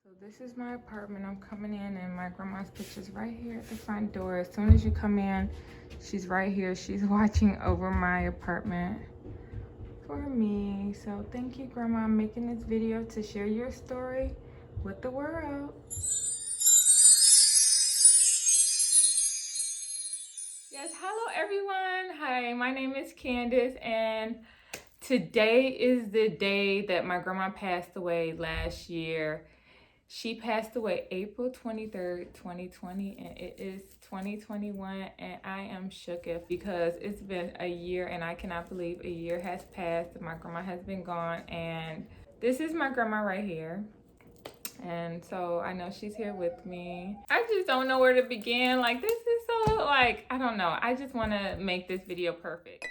So this is my apartment. I'm coming in and my grandma's picture's right here at the front door. As soon as you come in, she's right here. She's watching over my apartment for me. So thank you, Grandma. I'm making this video to share your story with the world. Yes, hello everyone. Hi, my name is Candace and today is the day that my grandma passed away last year. She passed away April 23rd, 2020, and it is 2021, and I am shooketh because it's been a year and I cannot believe a year has passed. My grandma has been gone, and this is my grandma right here. And so I know she's here with me. I just don't know where to begin. Like, this is so, like, I don't know. I just want to make this video perfect.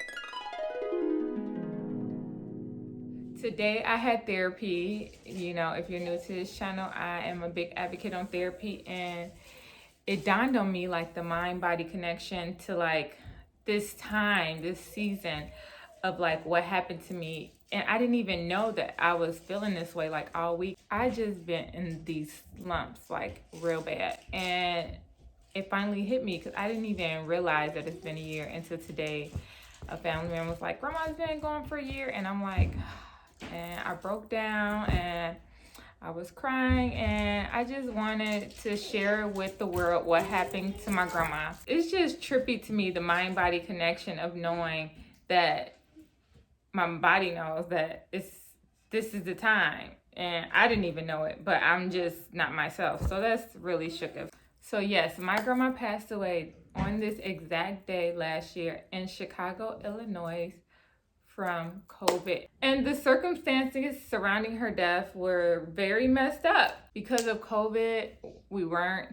Today I had therapy. You know, if you're new to this channel, I am a big advocate on therapy, and it dawned on me like the mind-body connection to like this time, this season of like what happened to me. And I didn't even know that I was feeling this way like all week. I just been in these slumps like real bad, and it finally hit me because I didn't even realize that it's been a year until today. A family member was like, "Grandma's been gone for a year," and I'm like, and I broke down and I was crying, and I just wanted to share with the world what happened to my grandma. It's just trippy to me, the mind-body connection of knowing that my body knows that this is the time, and I didn't even know it, but I'm just not myself. So that's really shooketh. So yes, my grandma passed away on this exact day last year in Chicago, Illinois, from COVID. And the circumstances surrounding her death were very messed up. Because of COVID,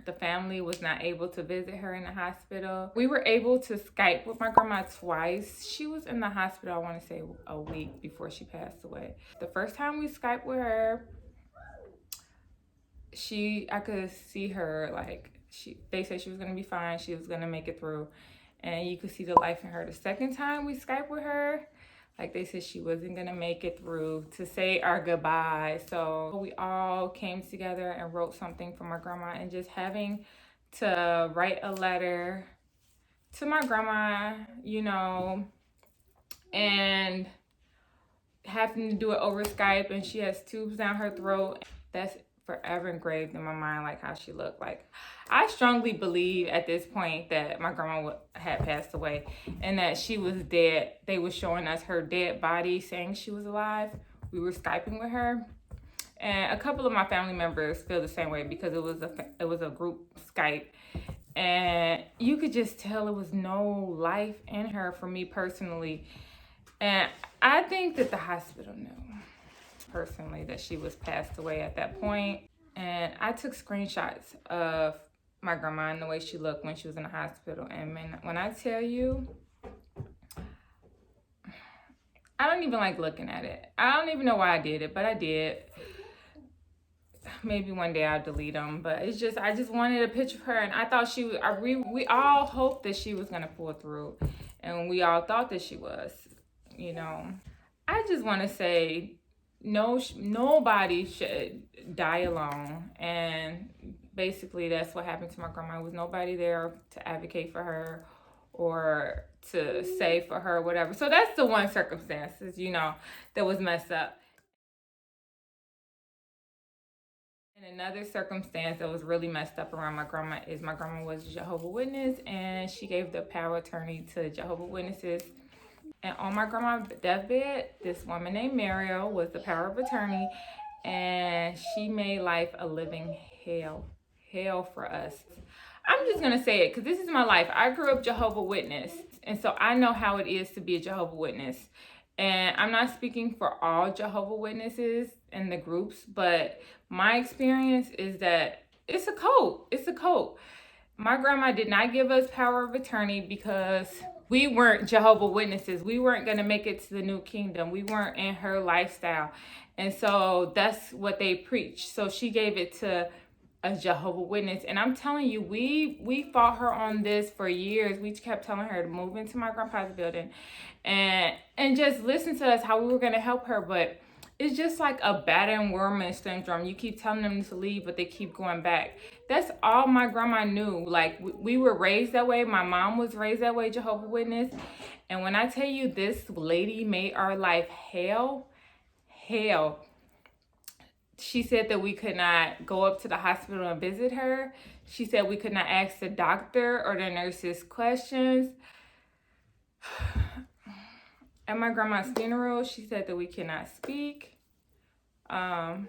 the family was not able to visit her in the hospital. We were able to Skype with my grandma twice. She was in the hospital, I want to say a week before she passed away. The first time we Skyped with her, I could see her, like, they said she was gonna be fine, she was gonna make it through, and you could see the life in her. The second time we Skyped with her, like, they said she wasn't gonna make it through to say our goodbye. So we all came together and wrote something for my grandma, and just having to write a letter to my grandma, you know, and having to do it over Skype, and she has tubes down her throat. That's forever engraved in my mind, like how she looked. Like, I strongly believe at this point that my grandma had passed away and that she was dead. They were showing us her dead body, saying she was alive. We were Skyping with her, and a couple of my family members feel the same way because it was a group Skype, and you could just tell it was no life in her for me personally. And I think that the hospital knew personally that she was passed away at that point. And I took screenshots of my grandma and the way she looked when she was in the hospital. And man, when I tell you, I don't even like looking at it. I don't even know why I did it, but I did. Maybe one day I'll delete them, but it's just, I just wanted a picture of her, and I thought we all hoped that she was gonna pull through, and we all thought that she was, you know. I just want to say, nobody should die alone, and basically that's what happened to my grandma. There was nobody there to advocate for her or to say for her, whatever. So that's the one circumstances, you know, that was messed up. And another circumstance that was really messed up around my grandma is my grandma was a Jehovah's Witness, and she gave the power of attorney to Jehovah's Witnesses. And on my grandma's deathbed, this woman named Mariel was the power of attorney, and she made life a living hell for us. I'm just gonna say it because this is my life. I grew up Jehovah's Witness, and so I know how it is to be a Jehovah's Witness. And I'm not speaking for all Jehovah's Witnesses and the groups, but my experience is that it's a cult. It's a cult. My grandma did not give us power of attorney because we weren't Jehovah's Witnesses. We weren't going to make it to the new kingdom. We weren't in her lifestyle. And so that's what they preach. So she gave it to a Jehovah's Witness. And I'm telling you, we fought her on this for years. We kept telling her to move into my grandpa's building and just listen to us, how we were going to help her. But it's just like a battered woman syndrome. You keep telling them to leave, but they keep going back. That's all my grandma knew. Like, we were raised that way. My mom was raised that way, Jehovah's Witness. And when I tell you, this lady made our life hell, hell. She said that we could not go up to the hospital and visit her. She said we could not ask the doctor or the nurses questions. At my grandma's funeral, she said that we cannot speak. And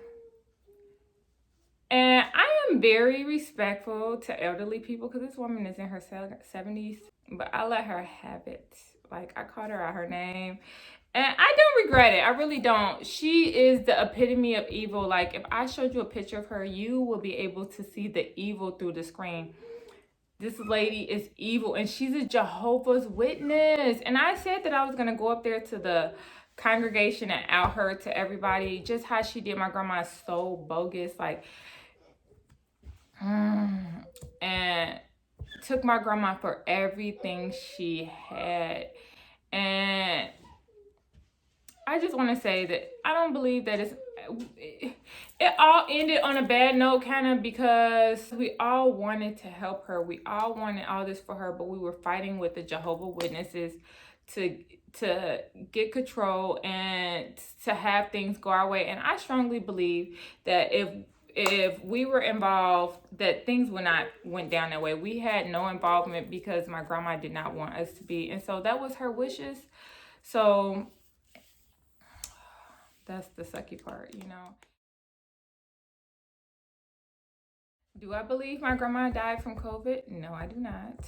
I am very respectful to elderly people because this woman is in her 70s, but I let her have it. Like, I called her out her name, and I don't regret it. I really don't. She is the epitome of evil. Like, if I showed you a picture of her, you will be able to see the evil through the screen. This lady is evil, and she's a Jehovah's Witness. And I said that I was going to go up there to the congregation and out her to everybody. Just how she did my grandma is so bogus. Like, and took my grandma for everything she had. And I just want to say that I don't believe that it all ended on a bad note, kind of, because we all wanted to help her. We all wanted all this for her, but we were fighting with the Jehovah's Witnesses to get control and to have things go our way. And I strongly believe that if we were involved, that things would not went down that way. We had no involvement because my grandma did not want us to be, and so that was her wishes. So that's the sucky part, you know. Do I believe my grandma died from COVID? No, I do not.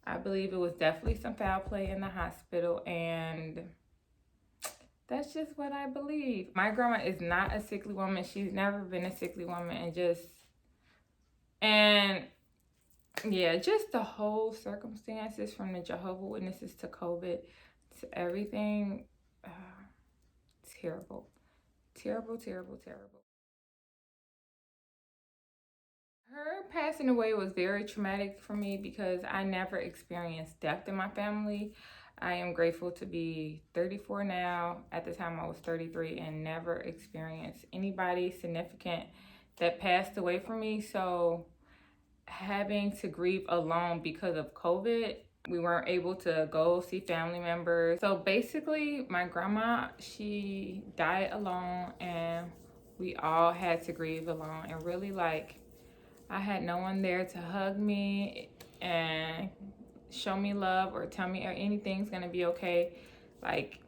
I believe it was definitely some foul play in the hospital, and that's just what I believe. My grandma is not a sickly woman. She's never been a sickly woman, and yeah, just the whole circumstances from the Jehovah's Witnesses to COVID to everything. Terrible. Terrible, terrible, terrible. Her passing away was very traumatic for me because I never experienced death in my family. I am grateful to be 34 now. At the time, I was 33 and never experienced anybody significant that passed away from me. So having to grieve alone because of COVID, we weren't able to go see family members. So basically, my grandma, she died alone, and we all had to grieve alone. And really, like, I had no one there to hug me and show me love or tell me anything's gonna be okay. Like,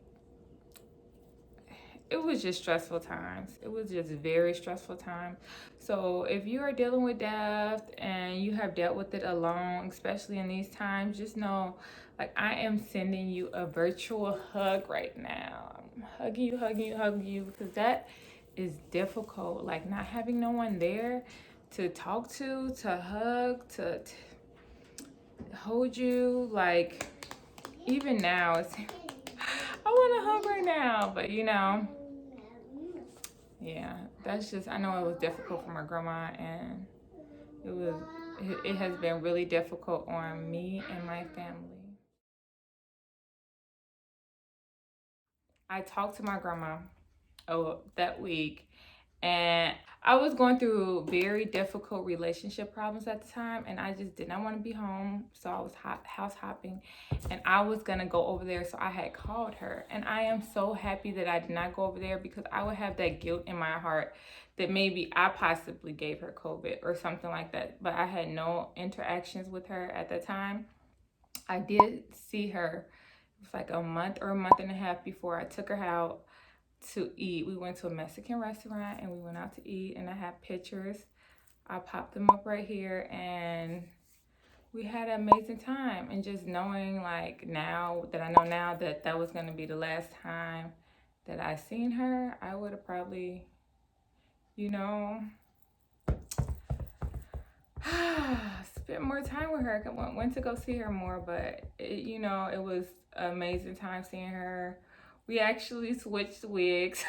it was just stressful times. It was just very stressful time. So if you are dealing with death and you have dealt with it alone, especially in these times, just know, like, I am sending you a virtual hug right now. I'm hugging you, because that is difficult. Like, not having no one there to talk to hug, to hold you. Like, even now, it's, I want to hug right now, but you know, yeah, that's just, I know it was difficult for my grandma, and it has been really difficult on me and my family. I talked to my grandma that week, and I was going through very difficult relationship problems at the time, and I just did not want to be home. So I was house hopping, and I was going to go over there. So I had called her, and I am so happy that I did not go over there, because I would have that guilt in my heart that maybe I possibly gave her COVID or something like that. But I had no interactions with her at the time. I did see her. It was like a month or a month and a half before I took her out to eat. We went to a Mexican restaurant and we went out to eat, and I have pictures. I popped them up right here, and we had an amazing time. And just knowing, like, now that I know now that that was going to be the last time that I seen her, I would have probably, you know, spent more time with her. I went to go see her more, but you know, it was an amazing time seeing her. We actually switched wigs.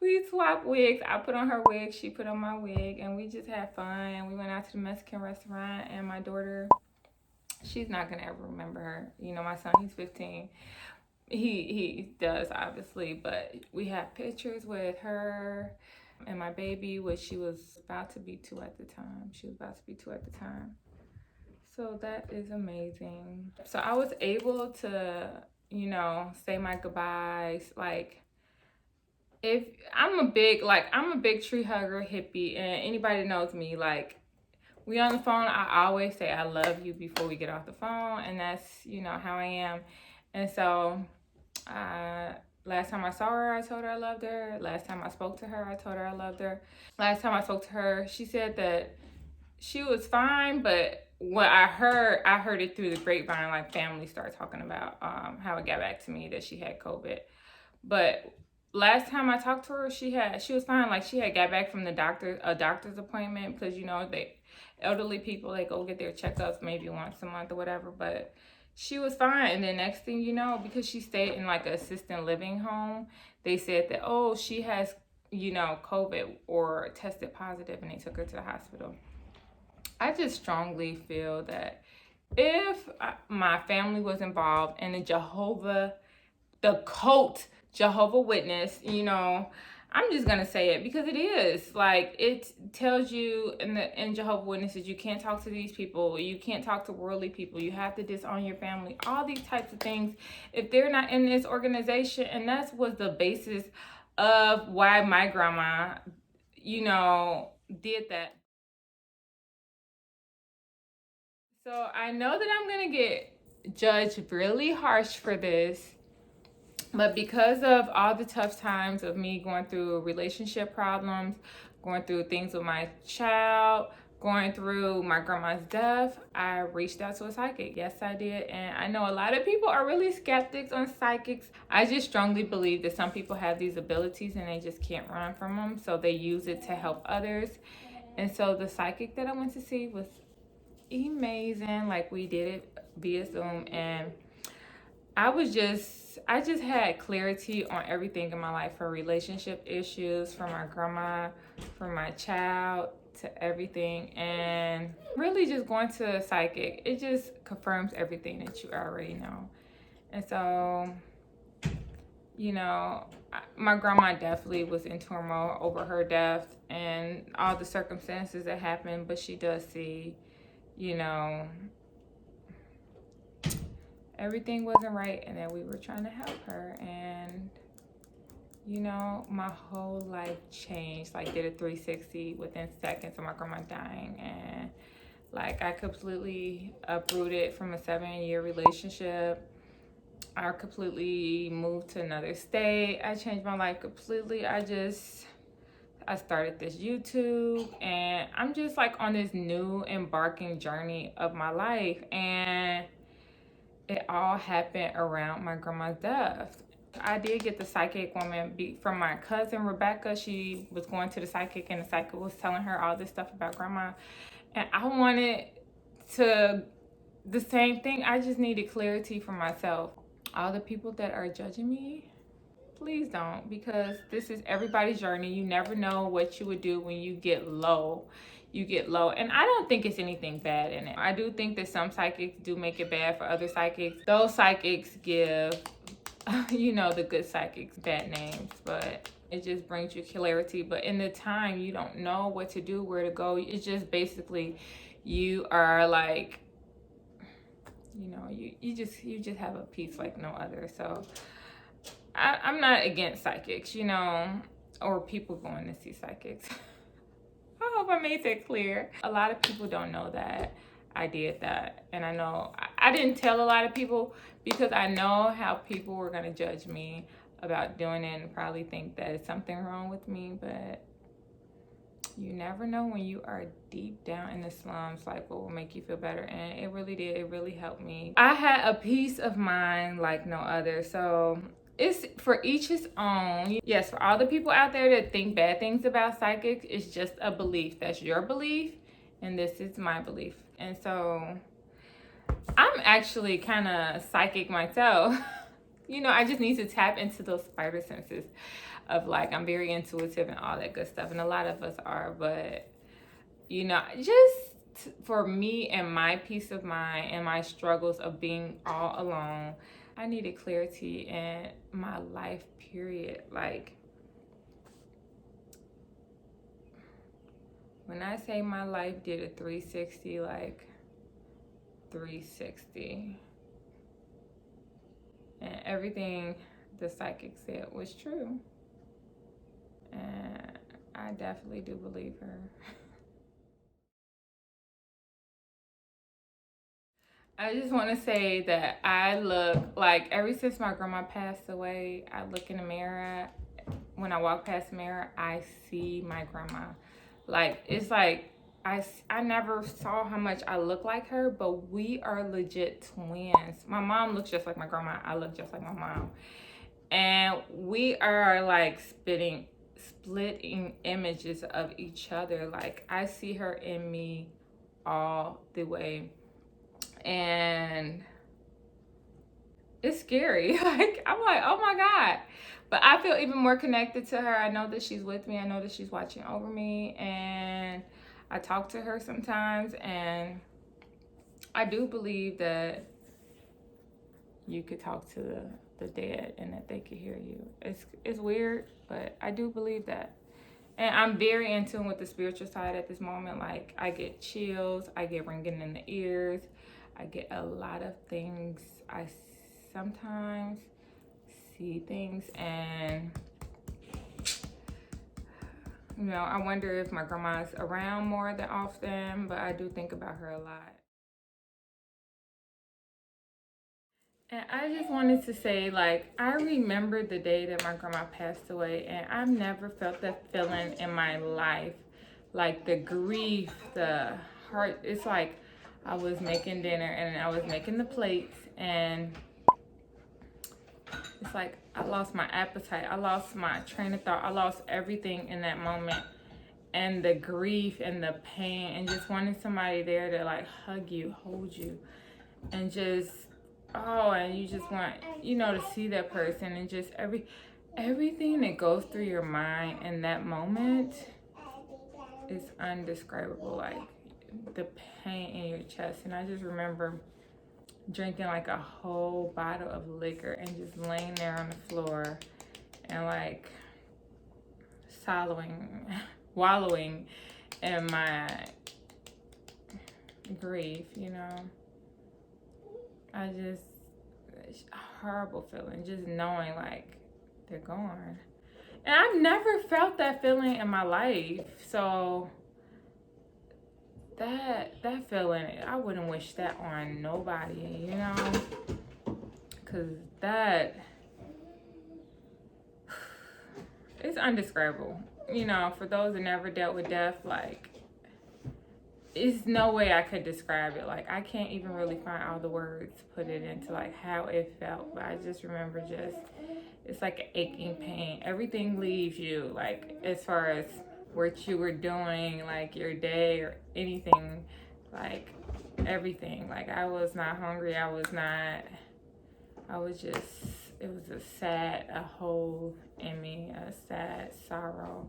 We swapped wigs. I put on her wig, she put on my wig, and we just had fun. We went out to the Mexican restaurant, and my daughter, she's not gonna ever remember her. You know, my son, he's 15. He does, obviously, but we have pictures with her and my baby, which she was about to be 2 at the time. She was about to be 2 at the time. So that is amazing. So I was able to, you know, say my goodbyes. Like, if I'm a big tree hugger, hippie, and anybody that knows me, like, we on the phone, I always say I love you before we get off the phone, and that's, you know, how I am. And so last time I saw her, I told her I loved her. Last time I spoke to her, I told her I loved her. Last time I spoke to her, she said that she was fine, but what I heard it through the grapevine, like family started talking about how it got back to me that she had COVID. But last time I talked to her, she was fine. Like, she had got back from a doctor's appointment, because, you know, they elderly people, they go get their checkups maybe once a month or whatever, but she was fine. And then next thing you know, because she stayed in like an assisted living home, they said that, oh, she has, you know, COVID or tested positive, and they took her to the hospital. I just strongly feel that if my family was involved in the cult Jehovah Witness, you know, I'm just gonna say it because it is. Like, it tells you in Jehovah Witnesses, you can't talk to these people, you can't talk to worldly people, you have to disown your family, all these types of things. If they're not in this organization, and that was the basis of why my grandma, you know, did that. So I know that I'm gonna get judged really harsh for this, but because of all the tough times of me going through relationship problems, going through things with my child, going through my grandma's death, I reached out to a psychic. Yes, I did. And I know a lot of people are really skeptics on psychics. I just strongly believe that some people have these abilities and they just can't run from them. So they use it to help others. And so the psychic that I went to see was amazing. Like, we did it via Zoom, and I just had clarity on everything in my life, for relationship issues, for my grandma, for my child, to everything. And really just going to a psychic, it just confirms everything that you already know. And so, you know, my grandma definitely was in turmoil over her death and all the circumstances that happened, but she does see, you know, everything wasn't right and that we were trying to help her. And, you know, my whole life changed. Like, did a 360 within seconds of my grandma dying. And, like, I completely uprooted from a 7-year relationship. I completely moved to another state. I changed my life completely. I started this YouTube, and I'm just like on this new embarking journey of my life. And it all happened around my grandma's death. I did get the psychic woman from my cousin Rebecca. She was going to the psychic, and the psychic was telling her all this stuff about grandma. And I wanted the same thing. I just needed clarity for myself. All the people that are judging me, please don't, because this is everybody's journey. You never know what you would do when you get low. And I don't think it's anything bad in it. I do think that some psychics do make it bad for other psychics. Those psychics give, you know, the good psychics bad names, but it just brings you clarity. But in the time, you don't know what to do, where to go. It's just basically, you are like, you know, you just have a peace like no other. So I'm not against psychics, you know, or people going to see psychics. I hope I made that clear. A lot of people don't know that I did that. And I know I didn't tell a lot of people because I know how people were going to judge me about doing it and probably think that it's something wrong with me. But you never know when you are deep down in the slums, like, what will make you feel better. And it really did. It really helped me. I had a peace of mind like no other. So it's for each his own. Yes, for all the people out there that think bad things about psychics, it's just a belief. That's your belief, and this is my belief. And so I'm actually kind of psychic myself. You know, I just need to tap into those spider senses of, like, I'm very intuitive and all that good stuff, and a lot of us are. But, you know, just for me and my peace of mind and my struggles of being all alone, I needed clarity in my life, period. Like, when I say my life did a 360, like 360. And everything the psychic said was true. And I definitely do believe her. I just want to say that I look like, ever since my grandma passed away, I look in the mirror. When I walk past the mirror, I see my grandma. Like, it's like I never saw how much I look like her, but we are legit twins. My mom looks just like my grandma. I look just like my mom. And we are like splitting images of each other. Like, I see her in me all the way. And it's scary. Like, I'm like, oh my God. But I feel even more connected to her. I know that she's with me. I know that she's watching over me. And I talk to her sometimes. And I do believe that you could talk to the dead and that they could hear you. It's weird, but I do believe that. And I'm very in tune with the spiritual side at this moment. Like, I get chills. I get ringing in the ears. I get a lot of things. I sometimes see things, and you know, I wonder if my grandma's around more than often, but I do think about her a lot. And I just wanted to say, like, I remember the day that my grandma passed away, and I've never felt that feeling in my life. Like, the grief, the heart. It's like I was making dinner and I was making the plates, and it's like I lost my appetite. I lost my train of thought. I lost everything in that moment. And the grief and the pain, and just wanting somebody there to like hug you, hold you, and just, oh, and you just want, you know, to see that person, and just everything that goes through your mind in that moment is undescribable. Like, the pain in your chest. And I just remember drinking like a whole bottle of liquor and just laying there on the floor and like wallowing in my grief, you know. It's a horrible feeling, just knowing like they're gone. And I've never felt that feeling in my life. So that feeling, I wouldn't wish that on nobody, you know. Cause that, it's undescribable. You know, for those that never dealt with death, like, it's no way I could describe it. Like, I can't even really find all the words to put it into like how it felt. But I just remember it's like an aching pain. Everything leaves you, like, as far as what you were doing, like your day or anything, like everything. Like, I was not hungry. it was a hole in me, a sad sorrow,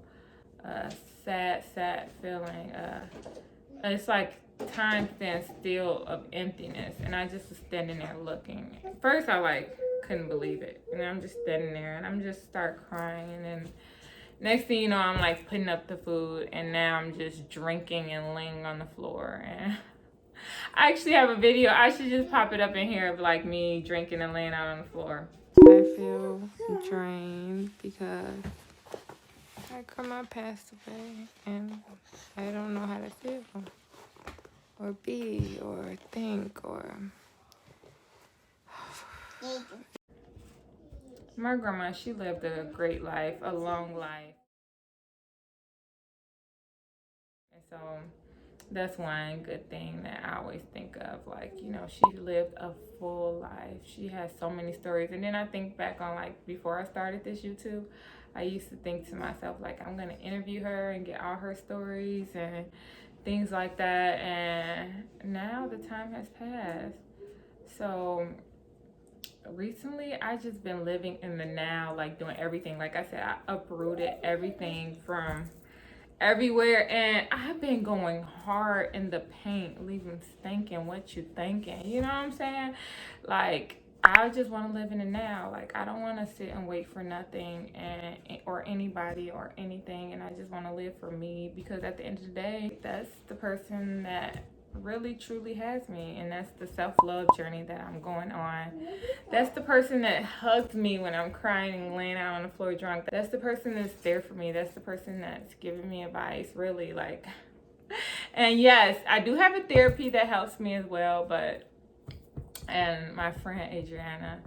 a sad feeling. It's like time stands still of emptiness, and I just was standing there looking. First, I like couldn't believe it, and I'm just standing there, and I'm just start crying, and then next thing you know, I'm like putting up the food, and now I'm just drinking and laying on the floor. And I actually have a video. I should just pop it up in here of like me drinking and laying out on the floor. I feel drained because my grandma passed away, and I don't know how to feel or be or think or. My grandma, she lived a great life, a long life. And so that's one good thing that I always think of. Like, you know, she lived a full life. She has so many stories. And then I think back on, like, before I started this YouTube, I used to think to myself, like, I'm going to interview her and get all her stories and things like that. And now the time has passed. So recently, I just been living in the now, like doing everything. Like I said, I uprooted everything from everywhere, and I've been going hard in the paint, leaving thinking what you thinking, you know what I'm saying? Like, I just want to live in the now. Like, I don't want to sit and wait for nothing or anybody or anything. And I just want to live for me, because at the end of the day, that's the person that really truly has me. And that's the self-love journey that I'm going on. That's the person that hugs me when I'm crying and laying out on the floor drunk. That's the person that's there for me. That's the person that's giving me advice, really. Like, and yes, I do have a therapy that helps me as well, and my friend Adriana.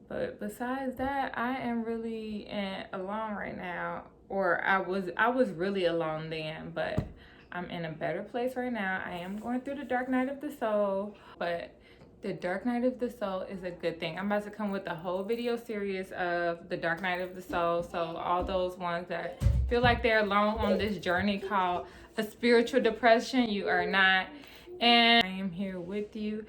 But besides that, I am really alone right now. Or I was really alone then, but I'm in a better place right now. I am going through the dark night of the soul, but the dark night of the soul is a good thing. I'm about to come with a whole video series of the dark night of the soul. So all those ones that feel like they're alone on this journey called a spiritual depression, you are not. And I am here with you.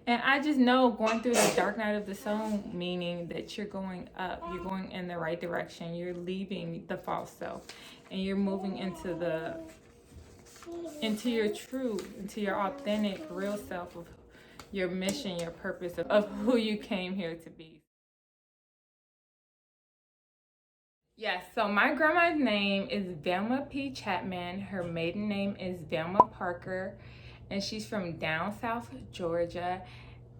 And I just know going through the dark night of the soul, meaning that you're going up, you're going in the right direction, you're leaving the false self, and you're moving into your true, into your authentic, real self of your mission, your purpose, of who you came here to be. Yes, so my grandma's name is Velma P Chapman. Her maiden name is Velma Parker, and she's from down south Georgia.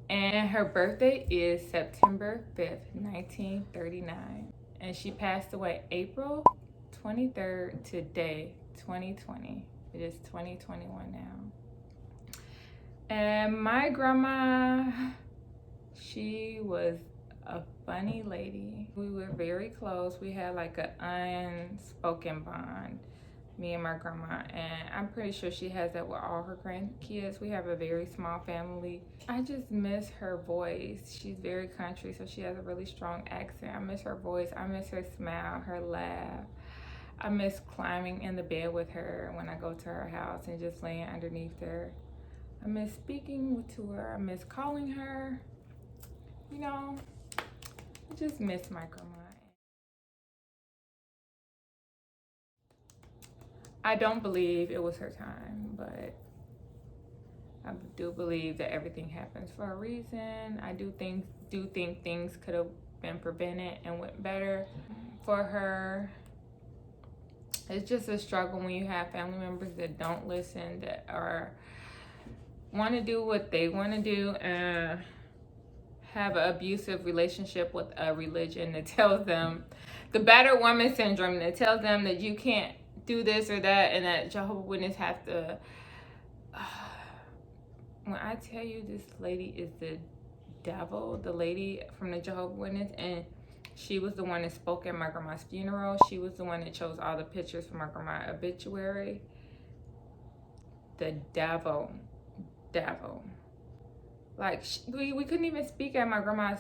And her birthday is September 5th, 1939. And she passed away April 23rd today, 2020. It is 2021 now. And my grandma, she was a funny lady. We were very close. We had like an unspoken bond, me and my grandma, and I'm pretty sure she has that with all her grandkids. We have a very small family. I just miss her voice. She's very country, so she has a really strong accent. I miss her voice. I miss her smile, her laugh. I miss climbing in the bed with her when I go to her house and just laying underneath her. I miss speaking to her. I miss calling her. You know, I just miss my grandma. I don't believe it was her time, but I do believe that everything happens for a reason. I do think things could have been prevented and went better for her. It's just a struggle when you have family members that don't listen, that are want to do what they want to do, and have an abusive relationship with a religion that tells them, the battered woman syndrome, that tells them that you can't do this or that, and that Jehovah's Witnesses have to. When I tell you, this lady is the devil, the lady from the Jehovah's Witnesses, and she was the one that spoke at my grandma's funeral. She was the one that chose all the pictures for my grandma's obituary. The devil. Like, we couldn't even speak at my grandma's.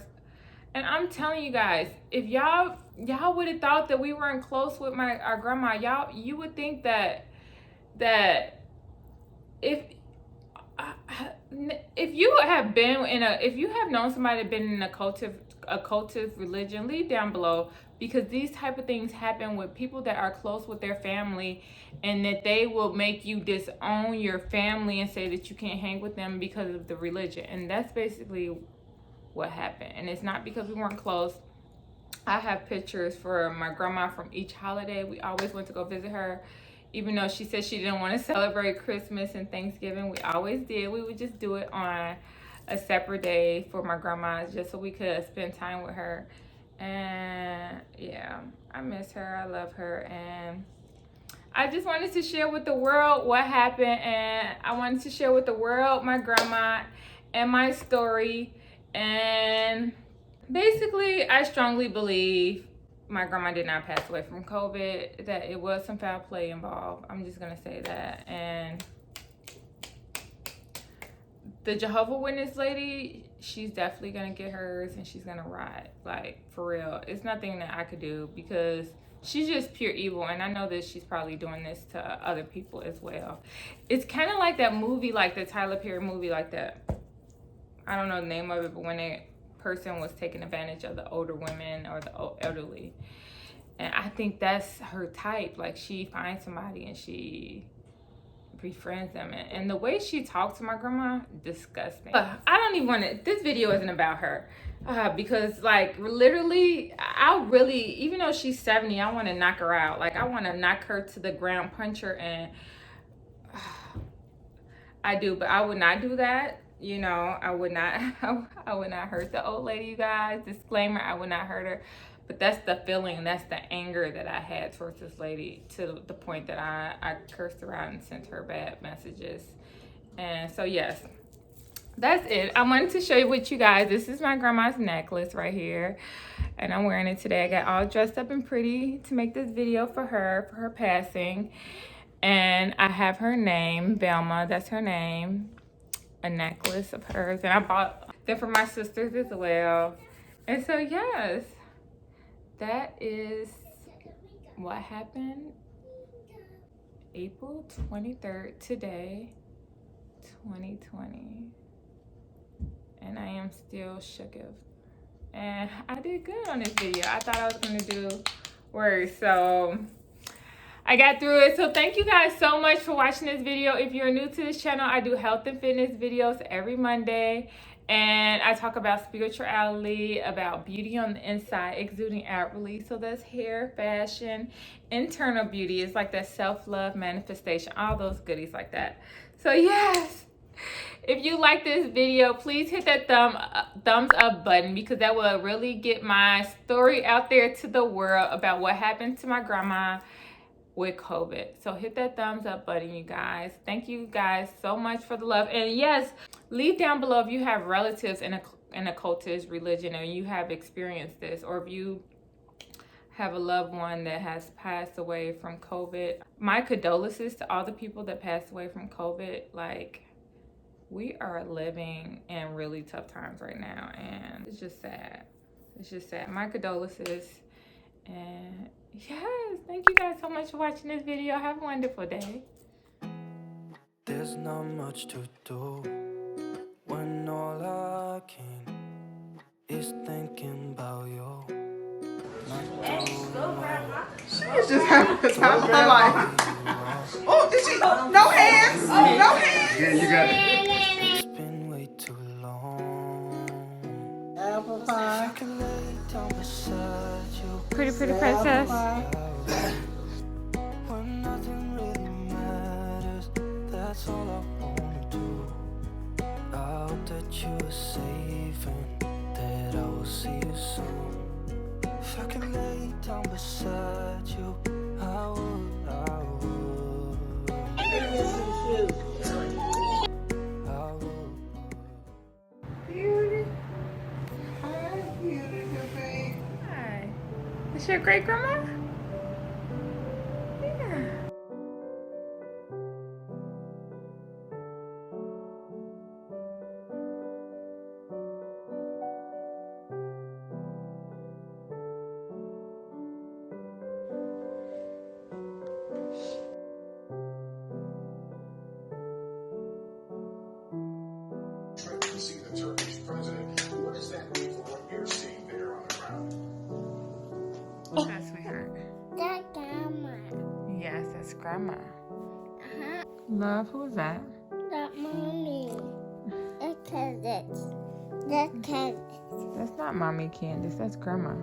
And I'm telling you guys, if y'all would have thought that we weren't close with our grandma, you would think that if you have been if you have known somebody that been in a cultive religion, leave down below, because these type of things happen with people that are close with their family, and that they will make you disown your family and say that you can't hang with them because of the religion. And that's basically what happened. And it's not because we weren't close. I have pictures for my grandma from each holiday. We always went to go visit her. Even though she said she didn't want to celebrate Christmas and Thanksgiving, we always did. We would just do it on a separate day for my grandma, just so we could spend time with her. And yeah, I miss her. I love her. And I just wanted to share with the world what happened. And I wanted to share with the world my grandma and my story. And basically, I strongly believe my grandma did not pass away from COVID, that it was some foul play involved. I'm just going to say that. And the Jehovah's Witness lady, she's definitely going to get hers, and she's going to ride. Like, for real. It's nothing that I could do, because she's just pure evil. And I know that she's probably doing this to other people as well. It's kind of like that movie, like the Tyler Perry movie, like that. I don't know the name of it, but when a person was taking advantage of the older women or the elderly. And I think that's her type. Like, she finds somebody and she befriends them. And the way she talked to my grandma, disgusting. I don't even want to, this video isn't about her. Because like literally, I really, even though she's 70, I want to knock her out. Like I want to knock her to the ground, punch her, and I do, but I would not do that. You know, I would not hurt the old lady, you guys. Disclaimer, I would not hurt her. But that's the feeling, that's the anger that I had towards this lady, to the point that I cursed her out and sent her bad messages. And so yes, that's it. I wanted to show you with you guys. This is my grandma's necklace right here, and I'm wearing it today. I got all dressed up and pretty to make this video for her passing. And I have her name, Velma, that's her name, a necklace of hers. And I bought them for my sisters as well. And so yes, that is what happened April 23rd today, 2020. And I am still shooketh. And I did good on this video. I thought I was gonna do worse, so I got through it. So thank you guys so much for watching this video. If you're new to this channel, I do health and fitness videos every Monday. And I talk about spirituality, about beauty on the inside, exuding outwardly. So that's hair, fashion, internal beauty. It's like that self-love, manifestation, all those goodies like that. So yes, if you like this video, please hit that thumbs up button, because that will really get my story out there to the world about what happened to my grandma with COVID. So hit that thumbs up button, you guys. Thank you guys so much for the love. And yes, leave down below if you have relatives in a occultist religion and you have experienced this, or if you have a loved one that has passed away from COVID. My condolences to all the people that passed away from COVID. Like, we are living in really tough times right now, and it's just sad. It's just sad. My condolences. And yes, thank you guys so much for watching this video. Have a wonderful day. There's not much to do when all I can is thinking about you. She was just having the time of her life. Oh, did she? No hands. Oh, no hands. Yeah, you got it. It's been way too long. Apple pie. I can lay down beside you. Pretty princess. When nothing really matters, that's all I wanna do. I hope that you are safe and that I will see you soon. If I can lay down beside you, I would. Beauty. Hi, beautiful baby. Hi. Is your great grandma? Yeah. To see the Turkish president. What does that mean for what you're seeing there on the ground? What's that, sweetheart? That grandma. Yes, that's grandma. Uh-huh. Love, who is that? That mommy. That's Candace. That's Candace. That's not mommy Candace, that's grandma.